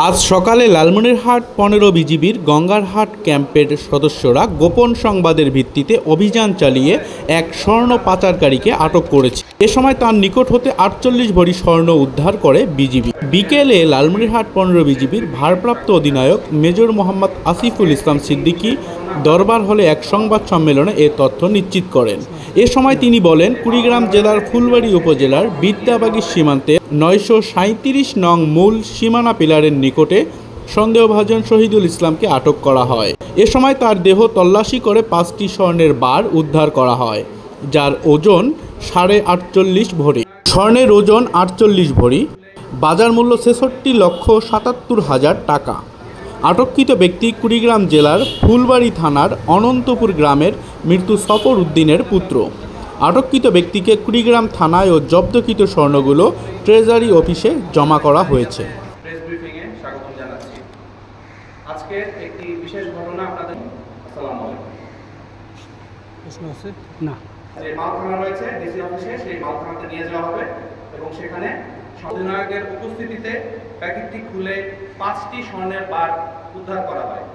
আজ সকালে লালমনিরহাট ১৫ বিজিবির গঙ্গারহাট ক্যাম্পের সদস্যরা গোপন সংবাদের ভিত্তিতে অভিযান চালিয়ে এক স্বর্ণ পাচারকারীকে আটক করেছে। এ সময় তার নিকট হতে ৪৮ ভরি স্বর্ণ উদ্ধার করে বিজিবি। বিকেলে লালমনিরহাট ১৫ বিজিবির ভারপ্রাপ্ত অধিনায়ক মেজর মোহাম্মদ আসিফুল ইসলাম সিদ্দিকী দরবার হলে এক সংবাদ সম্মেলনে এ তথ্য নিশ্চিত করেন। এ সময় তিনি বলেন, কুড়িগ্রাম জেলার ফুলবাড়ী উপজেলার বিদ্যাবাগীর সীমান্তে ৯৩৭ নং মূল সীমানা পিলারের নিকটে সন্দেহভাজন শহীদুল ইসলামকে আটক করা হয়। এ সময় তার দেহ তল্লাশি করে ৫টি স্বর্ণের বার উদ্ধার করা হয়, যার ওজন ৪৮.৫ ভরি। স্বর্ণের ওজন ৪৮ ভরি, বাজার মূল্য ৬৬,৭৭,০০০ টাকা। আটককৃত ব্যক্তি কুড়িগ্রাম জেলার ফুলবাড়ী থানার অনন্তপুর গ্রামের মৃত্যু সফর উদ্দিনের পুত্র। আটককৃত ব্যক্তিকে কুড়িগ্রাম থানায় ও জব্দকৃত স্বর্ণগুলো ট্রেজারি অফিসে জমা করা হয়েছে। প্রেস ব্রিফিংয়ে স্বাগতম জানাচ্ছি। আজকের একটি বিশেষ ঘটনা আপনাদের। আসসালামু আলাইকুম। প্রশ্ন আছে না? যে মালখানা রয়েছে ডিসি অফিসে, সেই মালখানাতে নিয়ে যাওয়া হবে এবং সেখানে অধিনায়কের উপস্থিতিতে প্যাকেটটি খুলে ৫টি স্বর্ণের বার উদ্ধার করা হয়।